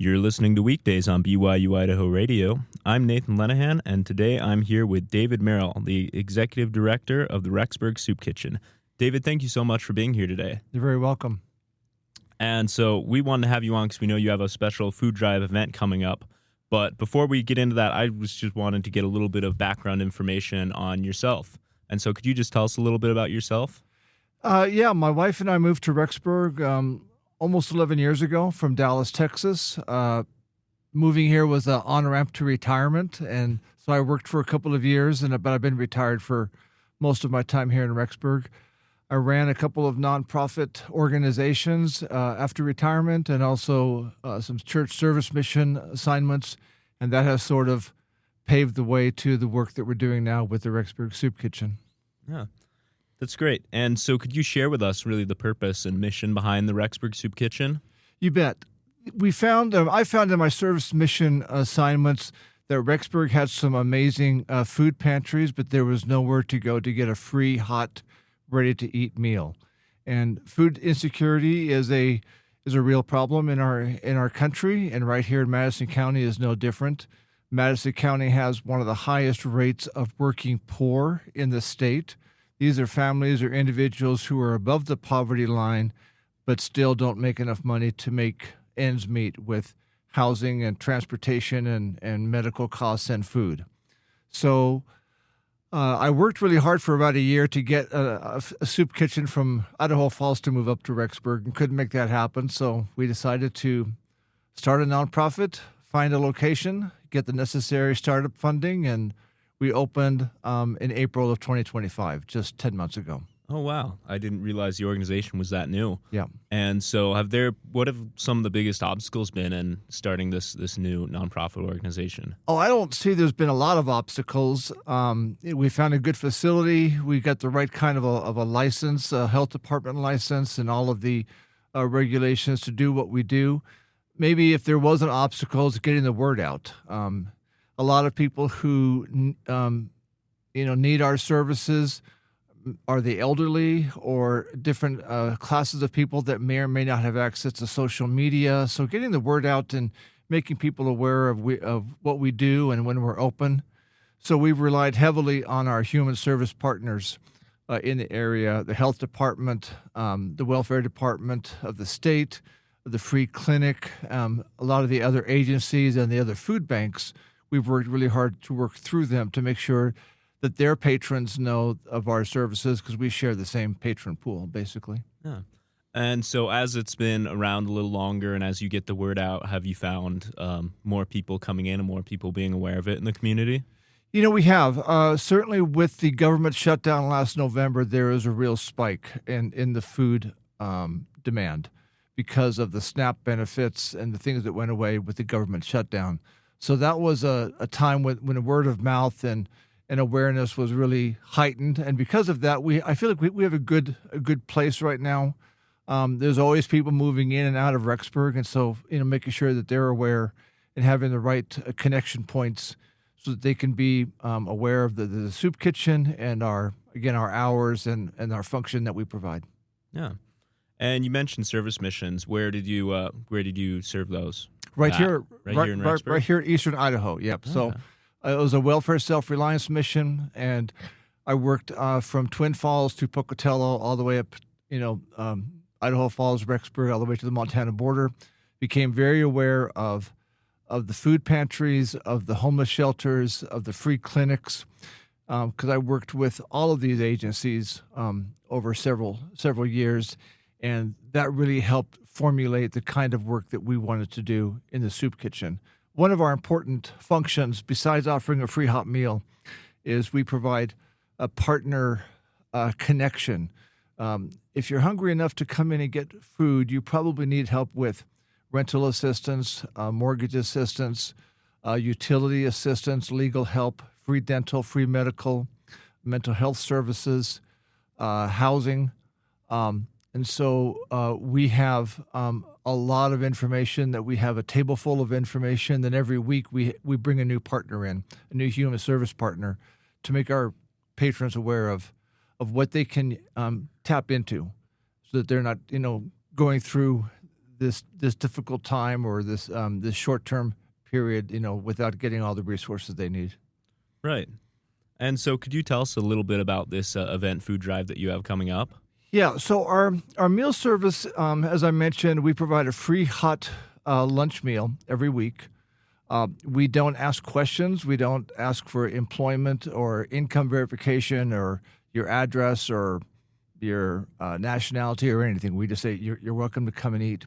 You're listening to Weekdays on BYU-Idaho Radio. I'm Nathan Lenahan, and today I'm here with David Merrill, the Executive Director of the Rexburg Soup Kitchen. David, thank you so much for being here today. You're very welcome. And so we wanted to have you on because we know you have a special food drive event coming up. But before we get into that, I was just wanted to get a little bit of background information on yourself. And so could you just tell us a little bit about yourself? Yeah, my wife and I moved to Rexburg almost 11 years ago from Dallas, Texas. Moving here was an on-ramp to retirement, and so I worked for a couple of years, but I've been retired for most of my time here in Rexburg. I ran a couple of nonprofit organizations after retirement, and also some church service mission assignments, and that has sort of paved the way to the work that we're doing now with the Rexburg Soup Kitchen. Yeah. That's great. And so could you share with us really the purpose and mission behind the Rexburg Soup Kitchen? You bet. I found in my service mission assignments that Rexburg had some amazing food pantries, but there was nowhere to go to get a free, hot, ready-to-eat meal. And food insecurity is a real problem in our country, and right here in Madison County is no different. Madison County has one of the highest rates of working poor in the state. These are families or individuals who are above the poverty line, but still don't make enough money to make ends meet with housing and transportation and medical costs and food. So I worked really hard for about a year to get a soup kitchen from Idaho Falls to move up to Rexburg, and couldn't make that happen. So we decided to start a nonprofit, find a location, get the necessary startup funding, and we opened in April of 2025, just 10 months ago. Oh, wow. I didn't realize the organization was that new. Yeah. And so what have some of the biggest obstacles been in starting this new nonprofit organization? Oh, I don't see there's been a lot of obstacles. We found a good facility. We got the right kind of a license, a health department license, and all of the regulations to do what we do. Maybe if there wasn't obstacles, getting the word out. A lot of people who need our services are the elderly or different classes of people that may or may not have access to social media. So getting the word out and making people aware of what we do and when we're open. So we've relied heavily on our human service partners in the area, the health department, the welfare department of the state, the free clinic, a lot of the other agencies and the other food banks. We've worked really hard to work through them to make sure that their patrons know of our services because we share the same patron pool, basically. Yeah. And so as it's been around a little longer and as you get the word out, have you found more people coming in and more people being aware of it in the community? We have. Certainly with the government shutdown last November, there is a real spike in the food demand because of the SNAP benefits and the things that went away with the government shutdown. So that was a time when a word of mouth and awareness was really heightened, and because of that, I feel like we have a good place right now. There's always people moving in and out of Rexburg, and so making sure that they're aware and having the right connection points so that they can be aware of the soup kitchen and our hours and our function that we provide. Yeah, and you mentioned service missions. Where did you serve those? Right here in Rexburg? Right here in eastern Idaho. Yep. Okay. So it was a welfare self-reliance mission, and I worked from Twin Falls to Pocatello, all the way up, Idaho Falls, Rexburg, all the way to the Montana border. Became very aware of the food pantries, of the homeless shelters, of the free clinics, because I worked with all of these agencies over several years, and that really helped formulate the kind of work that we wanted to do in the soup kitchen. One of our important functions, besides offering a free hot meal, is we provide a partner connection. If you're hungry enough to come in and get food, you probably need help with rental assistance, mortgage assistance, utility assistance, legal help, free dental, free medical, mental health services, housing. And so we have a lot of information, that we have a table full of information. Then every week we bring a new partner in, a new human service partner, to make our patrons aware of what they can tap into, so that they're not going through this difficult time or this short term period, without getting all the resources they need. Right. And so could you tell us a little bit about this event food drive that you have coming up? Yeah, so our meal service, as I mentioned, we provide a free hot lunch meal every week. We don't ask questions. We don't ask for employment or income verification or your address or your nationality or anything. We just say you're welcome to come and eat.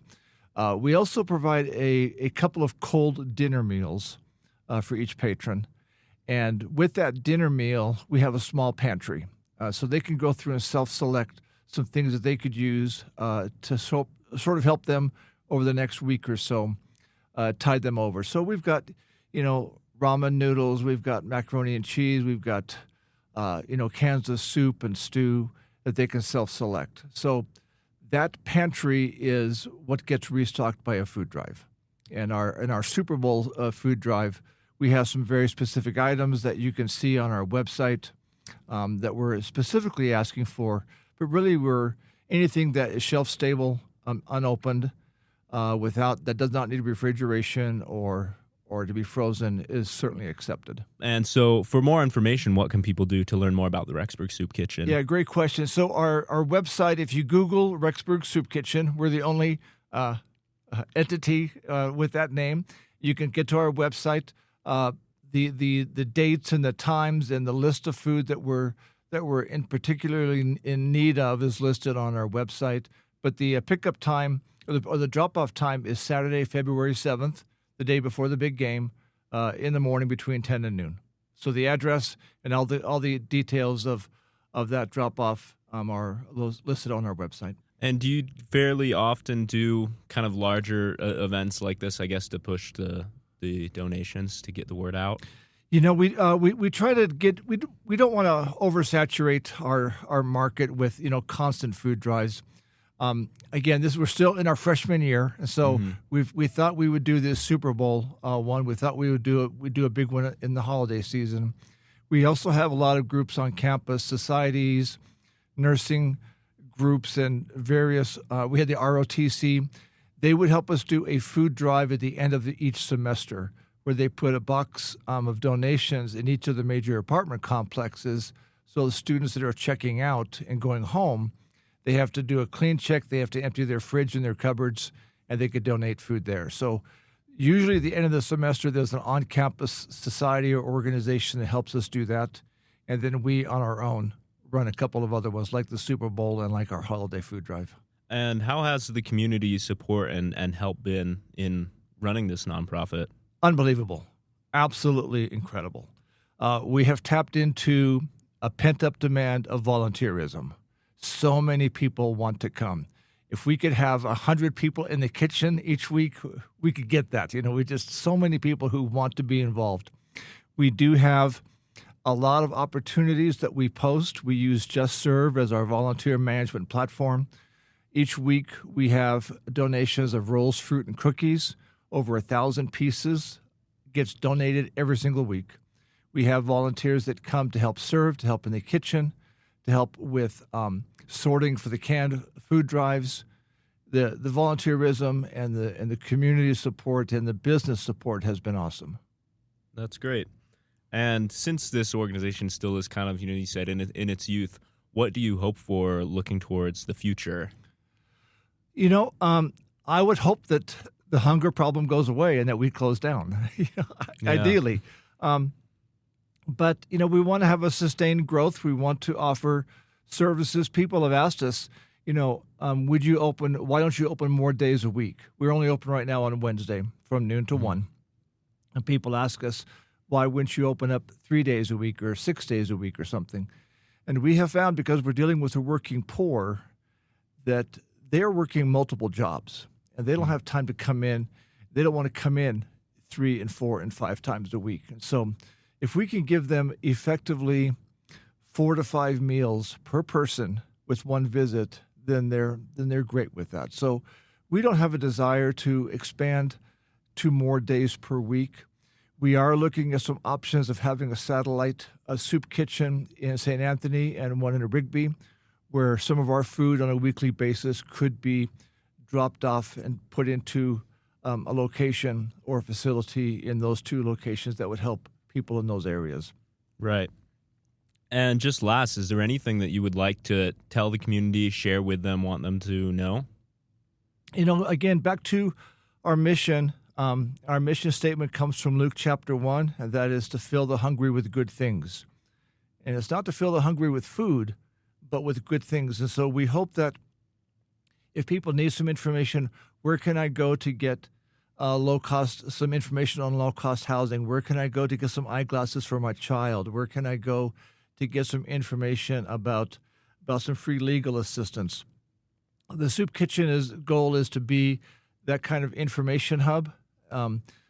We also provide a couple of cold dinner meals for each patron. And with that dinner meal, we have a small pantry. So they can go through and self-select some things that they could use to sort of help them over the next week or so, tide them over. So we've got, ramen noodles, we've got macaroni and cheese, we've got, cans of soup and stew that they can self-select. So that pantry is what gets restocked by a food drive. And our Super Bowl food drive, we have some very specific items that you can see on our website that we're specifically asking for. But really, we're anything that is shelf stable, unopened, that does not need refrigeration or to be frozen is certainly accepted. And so, for more information, what can people do to learn more about the Rexburg Soup Kitchen? Yeah, great question. So our website, if you Google Rexburg Soup Kitchen, we're the only entity with that name. You can get to our website. The dates and the times and the list of food that we're in particularly in need of is listed on our website. But the pickup time or the drop-off time is Saturday, February 7th, the day before the big game, in the morning between 10 and noon. So the address and all the details of that drop-off are listed on our website. And do you fairly often do kind of larger events like this, I guess, to push the donations to get the word out? We try to get we don't want to oversaturate our market with constant food drives. Again, we're still in our freshman year, and so we thought we would do this Super Bowl one. We thought we'd do a big one in the holiday season. We also have a lot of groups on campus, societies, nursing groups, and various. We had the ROTC. They would help us do a food drive at the end of each semester, where they put a box of donations in each of the major apartment complexes. So the students that are checking out and going home, they have to do a clean check. They have to empty their fridge and their cupboards, and they could donate food there. So usually at the end of the semester, there's an on-campus society or organization that helps us do that. And then we, on our own, run a couple of other ones like the Super Bowl and like our holiday food drive. And how has the community support and help been in running this nonprofit? Unbelievable. Absolutely incredible. We have tapped into a pent-up demand of volunteerism. So many people want to come. If we could have 100 people in the kitchen each week, we could get that. We just so many people who want to be involved. We do have a lot of opportunities that we post. We use Just Serve as our volunteer management platform. Each week we have donations of rolls, fruit, and cookies. Over 1,000 pieces gets donated every single week. We have volunteers that come to help serve, to help in the kitchen, to help with sorting for the canned food drives. The volunteerism and the community support and the business support has been awesome. That's great. And since this organization still is kind of, you said in its youth, what do you hope for looking towards the future? I would hope that the hunger problem goes away and that we close down, ideally. But we want to have a sustained growth. We want to offer services. People have asked us, why don't you open more days a week? We're only open right now on Wednesday from noon to 1. And people ask us, why wouldn't you open up 3 days a week or 6 days a week or something? And we have found, because we're dealing with the working poor, that they're working multiple jobs and they don't have time to come in. They don't want to come in 3 and 4 and 5 times a week. And so if we can give them effectively 4 to 5 meals per person with one visit, then they're great with that. So we don't have a desire to expand to more days per week. We are looking at some options of having a satellite soup kitchen in St. Anthony and one in Rigby, where some of our food on a weekly basis could be dropped off and put into a location or a facility in those two locations that would help people in those areas. Right. And just last, is there anything that you would like to tell the community, share with them, want them to know? Again, back to our mission. Our mission statement comes from Luke chapter 1, and that is to fill the hungry with good things. And it's not to fill the hungry with food, but with good things. And so we hope that if people need some information, where can I go to get some information on low-cost housing? Where can I go to get some eyeglasses for my child? Where can I go to get some information about some free legal assistance? The Soup Kitchen's goal is to be that kind of information hub.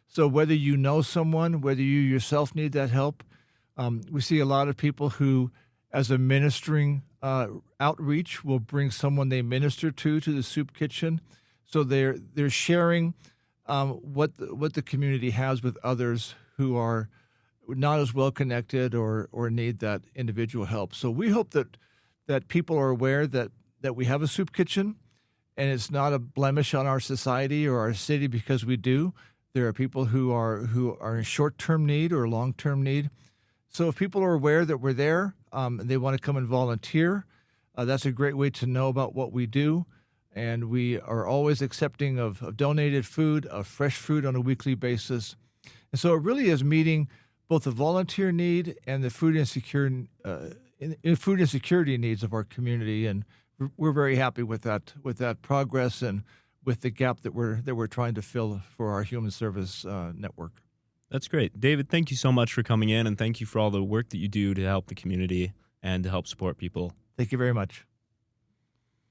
So whether you know someone, whether you yourself need that help, we see a lot of people who, as a ministering outreach, will bring someone they minister to the Soup Kitchen. So they're sharing what the community has with others who are not as well connected or need that individual help. So we hope that people are aware that we have a soup kitchen, and it's not a blemish on our society or our city because we do. There are people who are in short-term need or long-term need. So if people are aware that we're there and they want to come and volunteer, that's a great way to know about what we do. And we are always accepting of donated food, of fresh food on a weekly basis. And so it really is meeting both the volunteer need and the food insecurity needs of our community. And we're very happy with that progress and with the gap that we're trying to fill for our human service network. That's great. David, thank you so much for coming in, and thank you for all the work that you do to help the community and to help support people. Thank you very much.